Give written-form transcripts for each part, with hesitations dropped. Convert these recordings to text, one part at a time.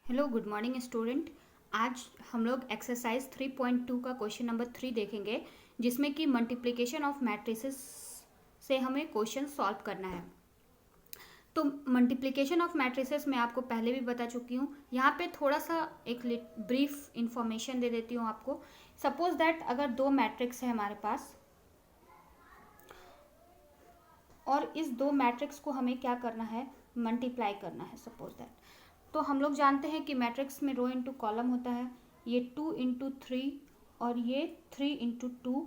Hello good morning student. आज हम लोग एक्सरसाइज 3.2 का क्वेश्चन नंबर 3 देखेंगे, जिसमें कि मल्टीप्लिकेशन ऑफ मैट्रिसेस से हमें क्वेश्चन सॉल्व करना है। तो मल्टीप्लिकेशन ऑफ मैट्रिसेस मैं आपको पहले भी बता चुकी हूँ। यहाँ पे थोड़ा सा एक ब्रीफ इंफॉर्मेशन दे देती हूँ आपको। सपोज दैट अगर दो मैट्रिक्स है हमारे पास और इस दो मैट्रिक्स को हमें क्या करना है, मल्टीप्लाई करना है। सपोज दैट तो हम लोग जानते हैं कि मैट्रिक्स में रो इंटू कॉलम होता है। ये 2 × 3 और ये 3 × 2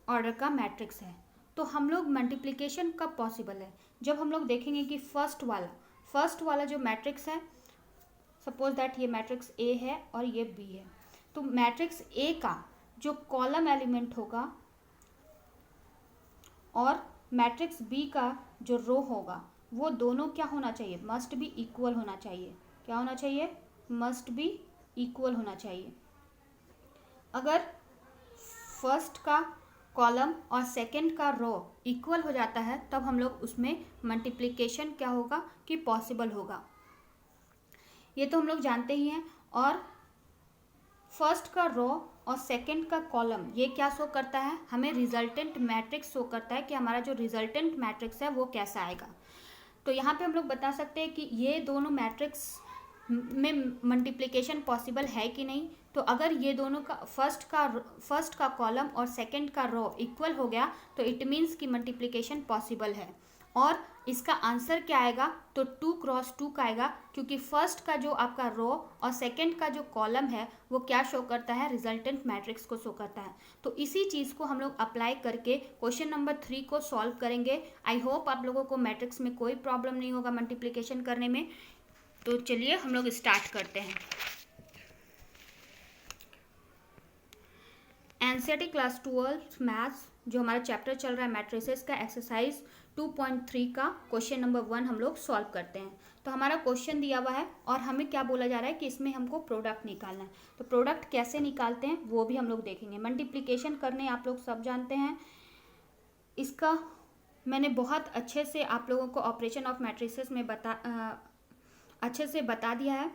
ऑर्डर का मैट्रिक्स है। तो हम लोग मल्टीप्लिकेशन कब पॉसिबल है, जब हम लोग देखेंगे कि फर्स्ट वाला जो मैट्रिक्स है, सपोज दैट ये मैट्रिक्स ए है और ये बी है। तो मैट्रिक्स ए का जो कॉलम एलिमेंट होगा और मैट्रिक्स बी का जो रो होगा, वो दोनों क्या होना चाहिए, मस्ट बी इक्वल होना चाहिए। क्या होना चाहिए, मस्ट बी इक्वल होना चाहिए। अगर फर्स्ट का कॉलम और सेकंड का रो इक्वल हो जाता है, तब हम लोग उसमें मल्टीप्लिकेशन क्या होगा कि पॉसिबल होगा। ये तो हम लोग जानते ही हैं। और फर्स्ट का रो और सेकंड का कॉलम ये क्या शो करता है, हमें रिजल्टेंट मैट्रिक्स शो करता है कि हमारा जो रिजल्टेंट मैट्रिक्स है वो कैसा आएगा। तो यहाँ पे हम लोग बता सकते हैं कि ये दोनों मैट्रिक्स में मल्टीप्लिकेशन पॉसिबल है कि नहीं। तो अगर ये दोनों का फर्स्ट का कॉलम और सेकंड का रो इक्वल हो गया, तो इट मीन्स कि मल्टीप्लिकेशन पॉसिबल है। और इसका आंसर क्या आएगा, तो 2 × 2 का आएगा, क्योंकि फर्स्ट का जो आपका रो और सेकंड का जो कॉलम है वो क्या शो करता है, रिजल्टेंट मैट्रिक्स को शो करता है। तो इसी चीज़ को हम लोग अप्लाई करके क्वेश्चन नंबर 3 को सॉल्व करेंगे। आई होप आप लोगों को मैट्रिक्स में कोई प्रॉब्लम नहीं होगा मल्टीप्लिकेशन करने में। तो चलिए हम लोग स्टार्ट करते हैं। एनसीईआरटी क्लास 12 मैथ्स जो हमारा चैप्टर चल रहा है मैट्रिसेस का, एक्सरसाइज 2.3 का क्वेश्चन नंबर 1 हम लोग सॉल्व करते हैं। तो हमारा क्वेश्चन दिया हुआ है और हमें क्या बोला जा रहा है कि इसमें हमको प्रोडक्ट निकालना है। तो प्रोडक्ट कैसे निकालते हैं वो भी हम लोग देखेंगे। मल्टीप्लिकेशन करने आप लोग सब जानते हैं, इसका मैंने बहुत अच्छे से आप लोगों को ऑपरेशन ऑफ मैट्रिसेस में अच्छे से बता दिया है।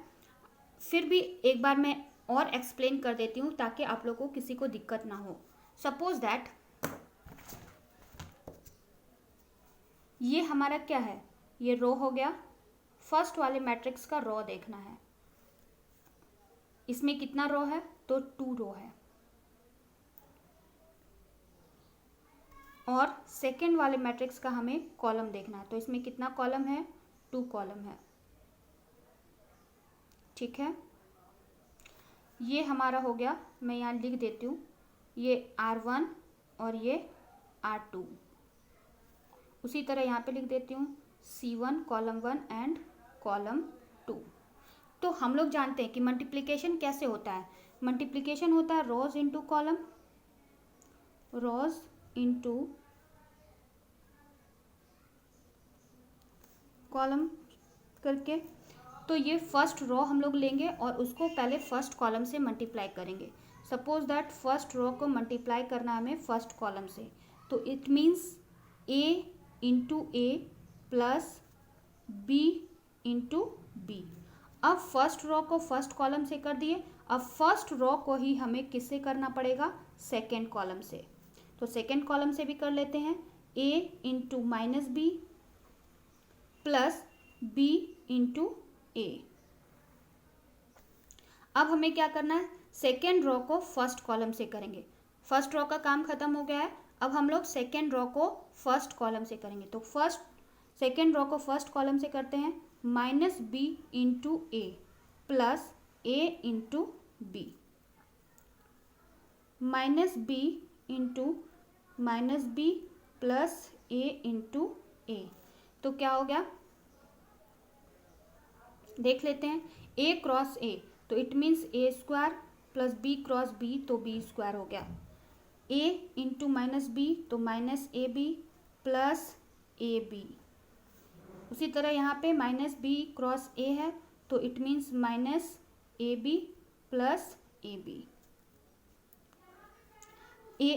फिर भी एक बार मैं और एक्सप्लेन कर देती हूँ ताकि आप लोगों को किसी को दिक्कत ना हो। सपोज दैट ये हमारा क्या है, ये रो हो गया। फर्स्ट वाले मैट्रिक्स का रो देखना है, इसमें कितना रो है, तो 2 रो है। और सेकेंड वाले मैट्रिक्स का हमें कॉलम देखना है, तो इसमें कितना कॉलम है, 2 कॉलम है। ठीक है, ये हमारा हो गया। मैं यहाँ लिख देती हूँ, ये R1 और ये R2। उसी तरह यहाँ पे लिख देती हूँ C1 कॉलम 1 एंड कॉलम 2। तो हम लोग जानते हैं कि मल्टीप्लिकेशन कैसे होता है। मल्टीप्लिकेशन होता है रोज इंटू कॉलम, रोज इंटू कॉलम करके। तो ये फर्स्ट रो हम लोग लेंगे और उसको पहले फर्स्ट कॉलम से मल्टीप्लाई करेंगे। सपोज दैट फर्स्ट रो को मल्टीप्लाई करना है हमें फर्स्ट कॉलम से, तो it means A × A plus B × B। अब फर्स्ट रो को फर्स्ट कॉलम से कर दिए, अब फर्स्ट रो को ही हमें किससे करना पड़ेगा, सेकेंड कॉलम से। तो सेकेंड कॉलम से भी कर लेते हैं, A × -B plus B × A। अब हमें क्या करना है, सेकेंड रो को फर्स्ट कॉलम से करेंगे। फर्स्ट रो का काम खत्म हो गया है, अब हम लोग सेकेंड रो को फर्स्ट कॉलम से करेंगे। तो सेकेंड रो को फर्स्ट कॉलम से करते हैं, -B × A plus A × B, -B × -B plus A × A। तो क्या हो गया, देख लेते हैं। A × A तो it means A² plus B × B तो B² हो गया। A × -B तो -AB प्लस AB। उसी तरह यहाँ पे -B × A है तो it means -AB plus AB। -B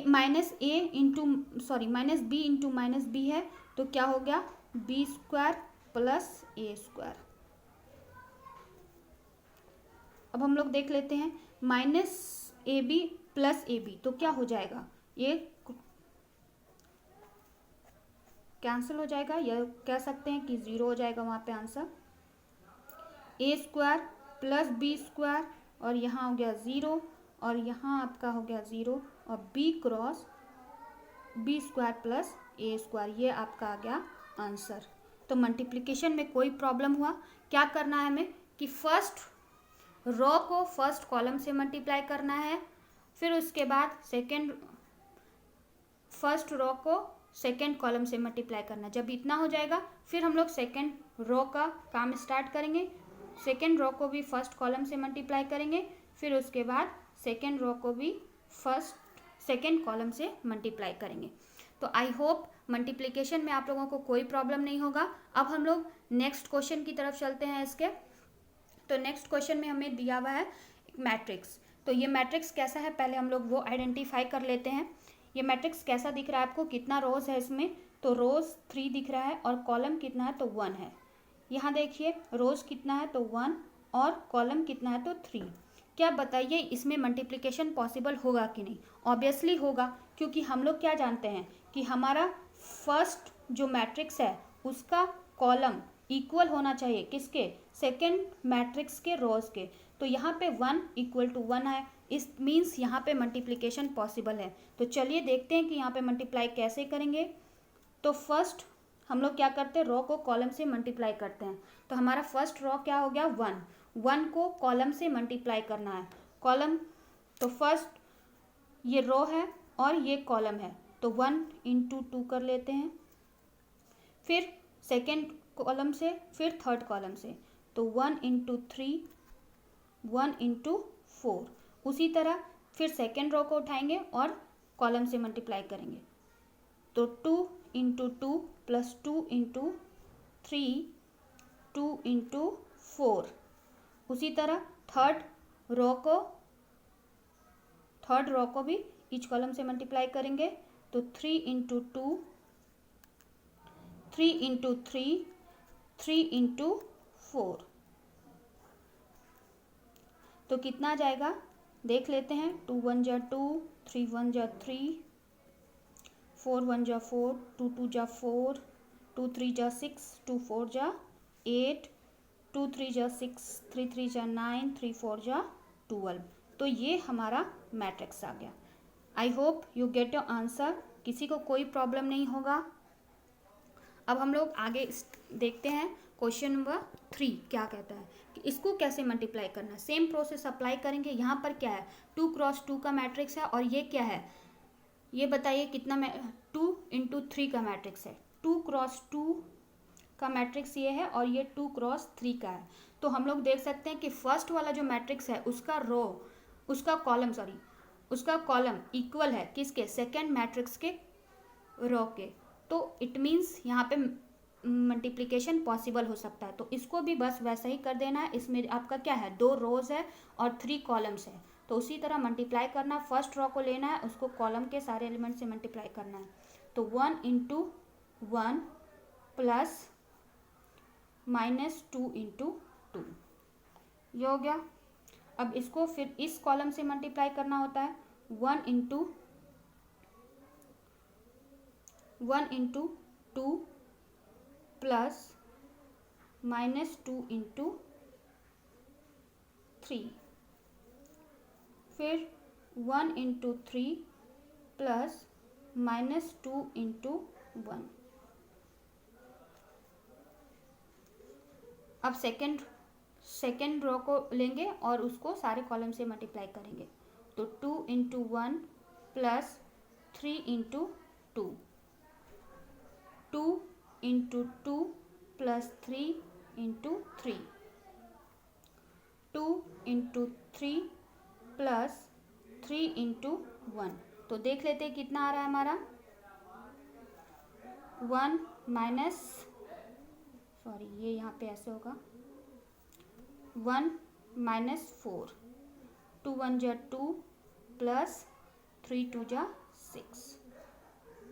× -B है तो क्या हो गया, B² प्लस A²। अब हम लोग देख लेते हैं minus A B plus A B, तो क्या हो जाएगा, ये कैंसिल हो जाएगा, या कह सकते हैं कि ज़ीरो हो जाएगा वहाँ पे आंसर। ए स्क्वायर प्लस बी स्क्वायर, और यहाँ हो गया ज़ीरो, और यहाँ आपका हो गया ज़ीरो, और B cross B square plus A square, ये आपका आ गया आंसर। तो मल्टीप्लिकेशन में कोई प्रॉब्लम हुआ, क्या करना है हमें कि फर्स्ट रो को फर्स्ट कॉलम से मल्टीप्लाई करना है, फिर उसके बाद सेकेंड फर्स्ट रो को सेकेंड कॉलम से मल्टीप्लाई करना। जब इतना हो जाएगा फिर हम लोग सेकेंड रो का काम स्टार्ट करेंगे। सेकेंड रो को भी फर्स्ट कॉलम से मल्टीप्लाई करेंगे, फिर उसके बाद सेकेंड रो को भी सेकेंड कॉलम से मल्टीप्लाई करेंगे। तो आई होप मल्टीप्लिकेशन में आप लोगों को कोई प्रॉब्लम नहीं होगा। अब हम लोग नेक्स्ट क्वेश्चन की तरफ चलते हैं इसके। तो नेक्स्ट क्वेश्चन में हमें दिया हुआ है मैट्रिक्स। तो ये मैट्रिक्स कैसा है पहले हम लोग वो आइडेंटिफाई कर लेते हैं। ये मैट्रिक्स कैसा दिख रहा है आपको, कितना रोज है इसमें, तो रोज 3 दिख रहा है, और कॉलम कितना है तो 1 है। यहाँ देखिए रोज कितना है तो 1, और कॉलम कितना है तो 3। क्या बताइए इसमें मल्टीप्लिकेशन पॉसिबल होगा कि नहीं? ऑब्वियसली होगा, क्योंकि हम लोग क्या जानते हैं कि हमारा फर्स्ट जो मैट्रिक्स है उसका कॉलम इक्वल होना चाहिए किसके, सेकेंड मैट्रिक्स के रोज के। तो यहाँ पे 1 इक्वल टू 1 है, इस मीन्स यहाँ पे मल्टीप्लिकेशन पॉसिबल है। तो चलिए देखते हैं कि यहाँ पे मल्टीप्लाई कैसे करेंगे। तो फर्स्ट हम लोग क्या करते हैं, रो को कॉलम से मल्टीप्लाई करते हैं। तो हमारा फर्स्ट रो क्या हो गया 1 को कॉलम से मल्टीप्लाई करना है। कॉलम तो फर्स्ट ये रो है और ये कॉलम है, तो 1 इंटू 2 कर लेते हैं, फिर सेकेंड कॉलम से, फिर थर्ड कॉलम से, तो 1 इंटू 3, 1 इंटू 4। उसी तरह फिर सेकेंड रो को उठाएंगे और कॉलम से मल्टीप्लाई करेंगे, तो 2 इंटू 2 प्लस 2 इंटू 3, 2 इंटू 4। उसी तरह थर्ड रो को भी ईच कॉलम से मल्टीप्लाई करेंगे, तो 3 इंटू 2, 3 इंटू 3, 3 इंटू 4। तो कितना आ जाएगा देख लेते हैं, 2 1 जा 2, 3 1 जा 3, 4 1 जा 4, 2 2 जा 4, 2 3 जा 6, 2 4 जा 8, 2 3 जा 6, 3 3 जा 9, 3 4 जा 12। तो ये हमारा मैट्रिक्स आ गया। I hope you get your answer, किसी को कोई प्रॉब्लम नहीं होगा। अब हम लोग आगे देखते हैं क्वेश्चन नंबर 3 क्या कहता है कि इसको कैसे मल्टीप्लाई करना। सेम प्रोसेस अप्लाई करेंगे। यहाँ पर क्या है 2 क्रॉस 2 का मैट्रिक्स है, और ये क्या है ये बताइए कितना 2 इंटू 3 का मैट्रिक्स है। 2 क्रॉस 2 का मैट्रिक्स ये है, और ये 2 क्रॉस 3 का है। तो हम लोग देख सकते हैं कि फर्स्ट वाला जो मैट्रिक्स है उसका कॉलम इक्वल है किसके, सेकेंड मैट्रिक्स के रो के। तो इट मीन्स यहाँ पे मल्टीप्लिकेशन पॉसिबल हो सकता है। तो इसको भी बस वैसा ही कर देना है। इसमें आपका क्या है 2 रोज है और 3 कॉलम्स है, तो उसी तरह मल्टीप्लाई करना। फर्स्ट रो को लेना है, उसको कॉलम के सारे एलिमेंट से मल्टीप्लाई करना है। तो 1 इंटू 1 प्लस माइनस 2 इंटू 2, ये हो गया। अब इसको फिर इस कॉलम से मल्टीप्लाई करना होता है, 1 इंटू 2 प्लस माइनस 2 इंटू 3, फिर 1 इंटू 3 प्लस माइनस 2 इंटू 1। अब सेकेंड रो को लेंगे और उसको सारे कॉलम से मल्टीप्लाई करेंगे, तो 2 into 1 plus 3 into 2, 2 into 2 plus 3 into 3, 2 into 3 plus 3 into 1। तो देख लेते हैं कितना आ रहा है हमारा, 1 माइनस, सॉरी ये यहाँ पे ऐसे होगा, 1 माइनस 4, 2 1 जा 2 प्लस 3 2 जा 6,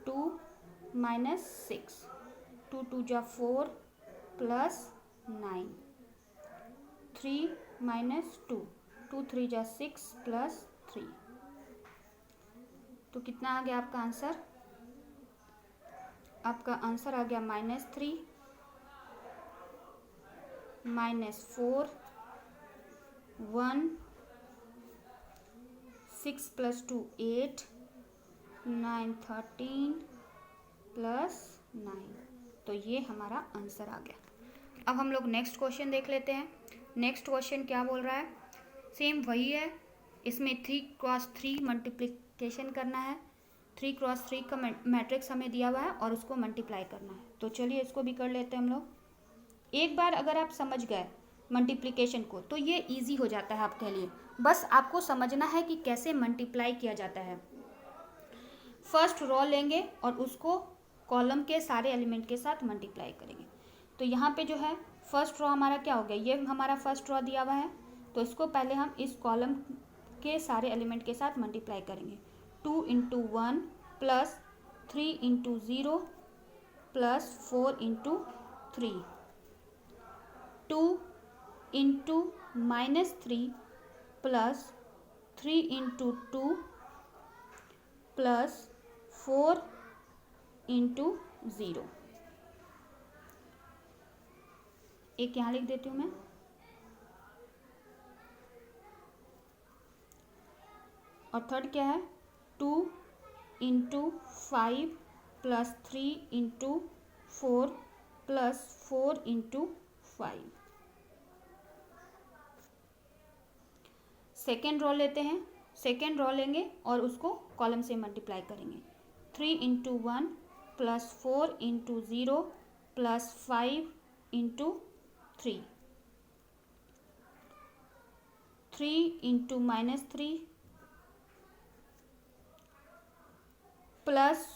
2 माइनस 6, 2 2 जा 4 प्लस 9, 3 माइनस 2, 2 3 जा 6 प्लस 3। तो कितना आ गया आपका आंसर? आपका आंसर आ गया -3, -4, 1, 6 + 2 8, 9 13 प्लस 9। तो ये हमारा आंसर आ गया। अब हम लोग नेक्स्ट क्वेश्चन देख लेते हैं। नेक्स्ट क्वेश्चन क्या बोल रहा है? सेम वही है, इसमें 3 × 3 मल्टीप्लिकेशन करना है। 3 × 3 का मैट्रिक्स हमें दिया हुआ है और उसको मल्टीप्लाई करना है। तो चलिए इसको भी कर लेते हैं हम लोग। एक बार अगर आप समझ गए मल्टीप्लिकेशन को तो ये इजी हो जाता है आपके लिए। बस आपको समझना है कि कैसे मल्टीप्लाई किया जाता है। फर्स्ट रो लेंगे और उसको कॉलम के सारे एलिमेंट के साथ मल्टीप्लाई करेंगे। तो यहाँ पे जो है फर्स्ट रो हमारा क्या हो गया? ये हमारा फर्स्ट रो दिया हुआ है, तो इसको पहले हम इस कॉलम के सारे एलिमेंट के साथ मल्टीप्लाई करेंगे। 2 × 1 प्लस 3 × 0 प्लस 4 × 3, 2 × -3 प्लस 3 × 2 प्लस 4 × 0। एक यहाँ लिख देती हूँ मैं। और थर्ड क्या है? 2 × 5 प्लस 3 × 4 प्लस 4 × 5। सेकेंड रो लेते हैं। सेकेंड रो लेंगे और उसको कॉलम से मल्टीप्लाई करेंगे। 3 × 1 plus 4 × 0 plus 5 × 3, 3 × -3 plus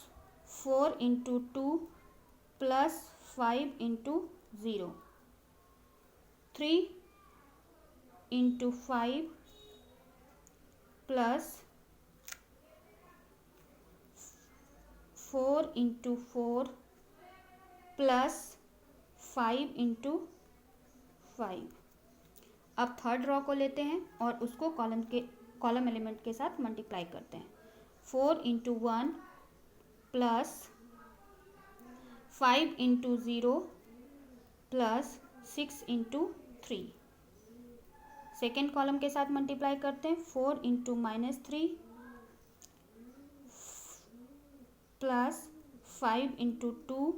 4 × 2 plus 5 × 0, 3 × 5 plus 4 × 4 plus 5 × 5। अब थर्ड रो को लेते हैं और उसको कॉलम एलिमेंट के साथ मल्टीप्लाई करते हैं। 4 × 1 प्लस 5 × 0 प्लस 6 × 3। सेकेंड कॉलम के साथ मल्टीप्लाई करते हैं। 4 × -3 प्लस 5 × 2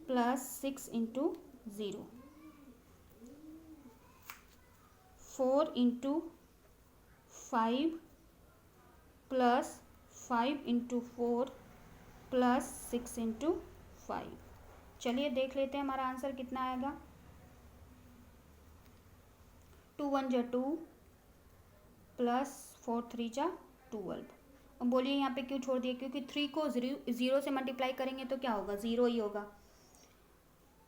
प्लस 6 × 0, 4 × 5 प्लस 5 × 4 प्लस 6 × 5। चलिए देख लेते हैं हमारा आंसर कितना आएगा। 2 1 जा 2 प्लस 4 3 जा 12। अब बोलिए यहाँ पे क्यों छोड़ दिए? क्योंकि 3 को 0 से मल्टीप्लाई करेंगे तो क्या होगा? 0 ही होगा।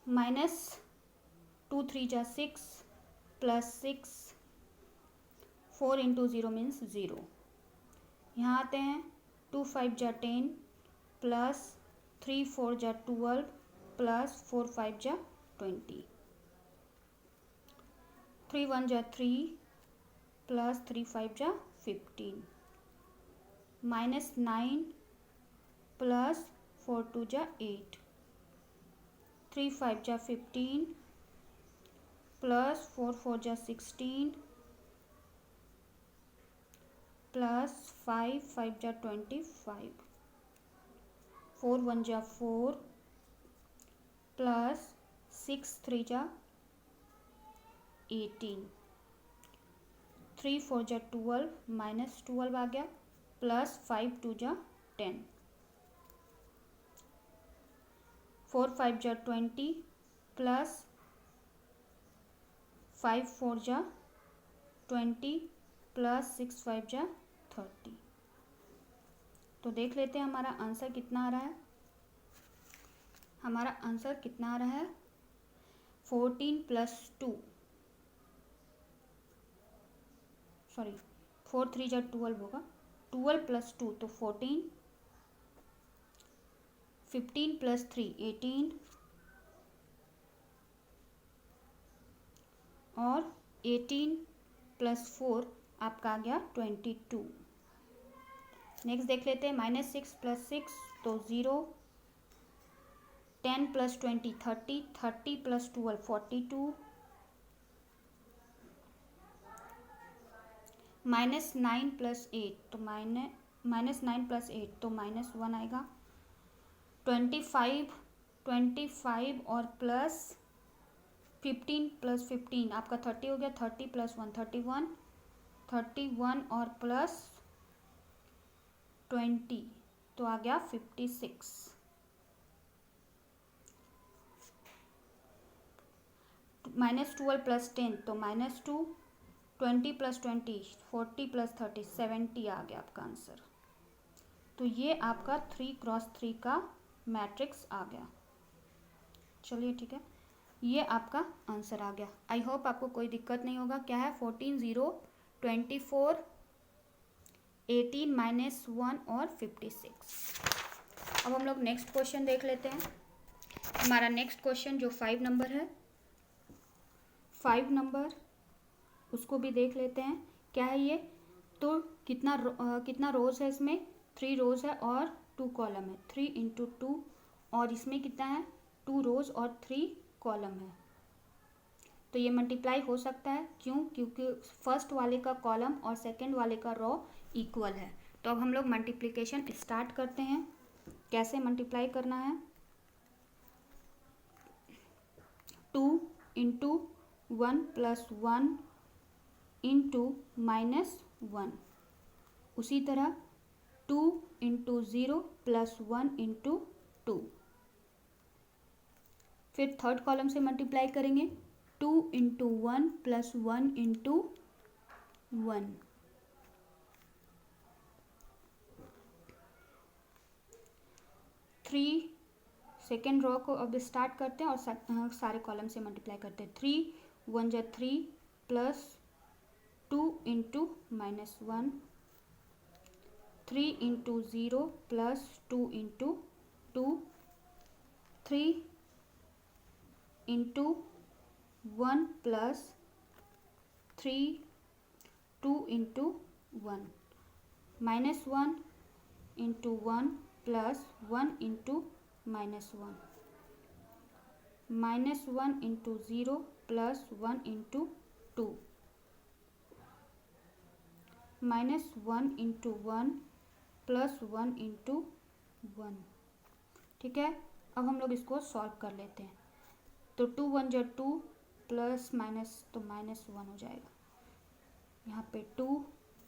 -2 3 जा 6 प्लस 6, 4 × 0 मीन्स 0। यहाँ आते हैं 2 5 जा 10 प्लस 3 4 जा 12 प्लस 4 5 जा 20, 3 1 जा 3 प्लस 3 5 जा 15, -9 प्लस 4 2 जा 8, 3 5 जा 15 प्लस 4 4 जा 16 प्लस 5 5 जा 25, 4 1 जा 4 प्लस 6 3 जा 18, 3 4 जा 12 -12 आ गया प्लस 5 2 जा 10, 4 5 जा 20 प्लस 5 4 जा 20 प्लस 6 5 जा 30। तो देख लेते हैं हमारा आंसर कितना आ रहा है। हमारा आंसर कितना आ रहा है? 14 + 2, सॉरी 4 3 जा 12 होगा। 12 + 2 तो 14, 15 + 3 18 और 18 + 4 आपका आ गया 22। नेक्स्ट देख लेते हैं, -6 + 6 तो 0, 10 + 20 30, 30 + 12 42, -9 + 8 तो -9 + 8 तो -1 आएगा, 25 और प्लस 15 + 15 आपका 30 हो गया, 30 + 1 31, 31 और प्लस 20 तो आ गया 56। -12 + 10 तो -2, 20 + 20 40 + 30 70 आ गया आपका आंसर। तो ये आपका 3x3 का मैट्रिक्स आ गया। चलिए ठीक है, ये आपका आंसर आ गया। आई होप आपको कोई दिक्कत नहीं होगा। क्या है 14 0 24 18 -1 और 56। अब हम लोग नेक्स्ट क्वेश्चन देख लेते हैं। हमारा नेक्स्ट क्वेश्चन जो 5 नंबर है, 5 नंबर उसको भी देख लेते हैं। क्या है ये, तो कितना रोज है इसमें, 3 रोज है और 2 कॉलम है, 3 × 2 और इसमें कितना है 2 रोज और 3 कॉलम है। तो ये मल्टीप्लाई हो सकता है, क्यों, क्योंकि फर्स्ट वाले का कॉलम और सेकंड वाले का रो इक्वल है। तो अब हम लोग मल्टीप्लिकेशन स्टार्ट करते हैं। कैसे मल्टीप्लाई करना है, 2 × 1 + 1 × -1, उसी तरह 2 × 0 + 1 × 2। फिर थर्ड कॉलम से मल्टीप्लाई करेंगे, 2 × 1 + 1 × 1। सेकेंड रो को अब स्टार्ट करते हैं और सारे कॉलम से मल्टीप्लाई करते हैं। 3 1 × 3 + 2 × -1, 3 × 0 + 2 × 2, 3 × 1 + 3 2 × 1, -1 × 1 + 1 × -1, -1 × 0 + 1 × 2, -1 × 1 + 1 × 1। ठीक है, अब हम लोग इसको सॉल्व कर लेते हैं। तो 2 1 × 2 प्लस माइनस तो -1 हो जाएगा। यहाँ पे 2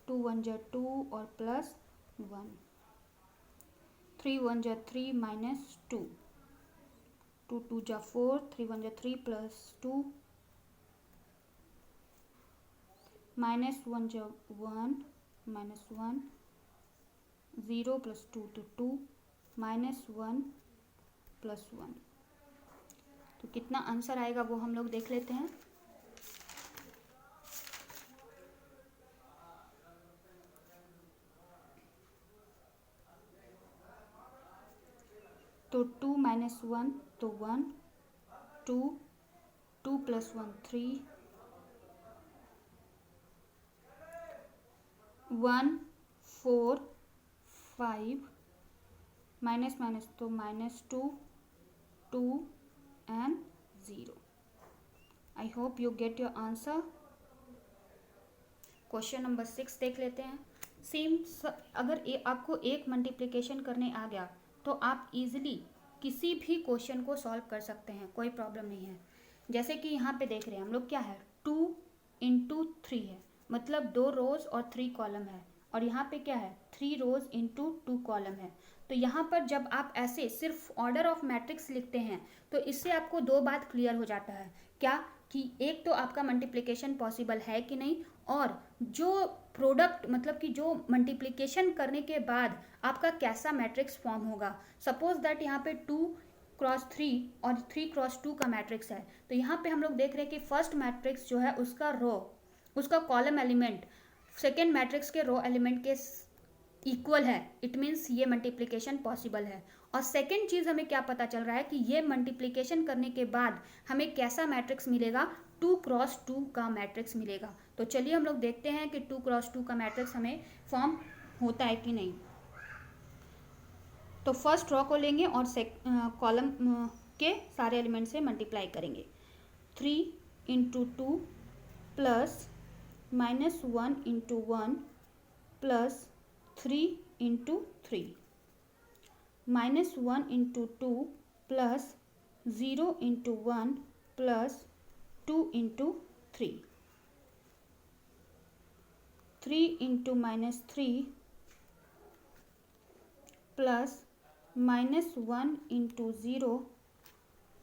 2 1 × 2 और प्लस 1, 3 1 × 3 -2, 2 2 × 4, 3 1 × 3 प्लस 2, -1 × 1 -1, 0 + 2 तो 2, -1 + 1। तो कितना आंसर आएगा वो हम लोग देख लेते हैं। तो 2 - 1 तो 1, 2 2 + 1 3, 1 4 5, माइनस माइनस तो -2 2 and 0। I hope you get your answer. Question number 6 देख लेते हैं। सेम अगर आपको एक मल्टीप्लिकेशन करने आ गया तो आप इजीली किसी भी क्वेश्चन को सॉल्व कर सकते हैं, कोई प्रॉब्लम नहीं है। जैसे कि यहाँ पे देख रहे हैं हम लोग, क्या है 2 × 3 है, मतलब 2 रोज और 3 कॉलम है, और यहाँ पे क्या है 3 रोज × 2 कॉलम है। तो यहाँ पर जब आप ऐसे सिर्फ ऑर्डर ऑफ मैट्रिक्स लिखते हैं तो इससे आपको 2 बात क्लियर हो जाता है। क्या कि एक तो आपका मल्टीप्लिकेशन पॉसिबल है कि नहीं, और जो प्रोडक्ट मतलब कि जो मल्टीप्लिकेशन करने के बाद आपका कैसा मैट्रिक्स फॉर्म होगा। सपोज दैट यहाँ पे 2 × 3 और 3 × 2 का मैट्रिक्स है, तो यहाँ पे हम लोग देख रहे हैं कि फर्स्ट मैट्रिक्स जो है उसका रो, उसका कॉलम एलिमेंट सेकेंड मैट्रिक्स के रो एलिमेंट के इक्वल है। इट मीन्स ये मल्टीप्लिकेशन पॉसिबल है। और सेकेंड चीज़ हमें क्या पता चल रहा है कि ये मल्टीप्लिकेशन करने के बाद हमें कैसा मैट्रिक्स मिलेगा, 2x2 का मैट्रिक्स मिलेगा। तो चलिए हम लोग देखते हैं कि 2x2 का मैट्रिक्स हमें फॉर्म होता है कि नहीं। तो फर्स्ट रो को लेंगे और कॉलम के सारे एलिमेंट से मल्टीप्लाई करेंगे। 3 × 2 plus -1 × 1 plus 3 × 3 -1 × 2 plus 0 × 1 plus 2 × 3 3 × -3 plus -1 × 0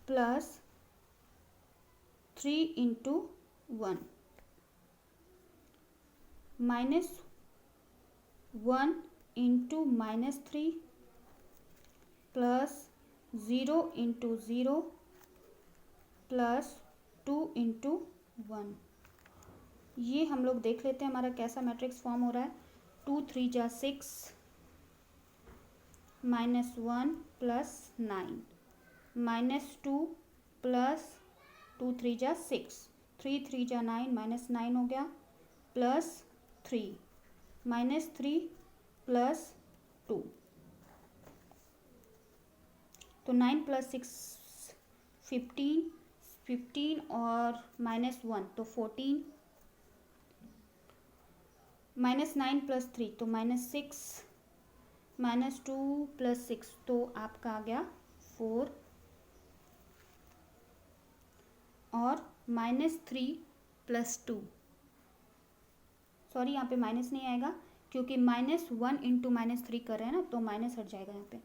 plus 3 × 1 -1 × -3 plus 0 × 0 plus 2 × 1। ये हम लोग देख लेते हैं हमारा कैसा मैट्रिक्स फॉर्म हो रहा है। 2 3 जा 6 -1 प्लस 9 -2 प्लस 2 3 जा 6 3 3 जा 9 -9 हो गया प्लस 3 -3 प्लस 2। तो 9 प्लस 6 15 और -1 तो 14 -9 प्लस 3 तो -6 -2 प्लस 6 तो आपका आ गया 4 और -3 प्लस 2 सॉरी यहाँ पे माइनस नहीं आएगा क्योंकि -1 × -3 कर रहे हैं ना तो माइनस हट जाएगा यहाँ पे।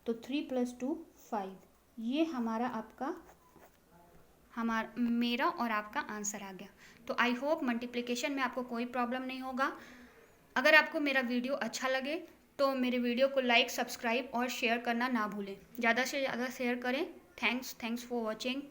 तो 3 + 2 5। ये मेरा और आपका आंसर आ गया। तो आई होप मल्टीप्लिकेशन में आपको कोई प्रॉब्लम नहीं होगा। अगर आपको मेरा वीडियो अच्छा लगे तो मेरे वीडियो को लाइक, सब्सक्राइब और शेयर करना ना भूलें। ज़्यादा से ज़्यादा शेयर करें। Thanks for watching.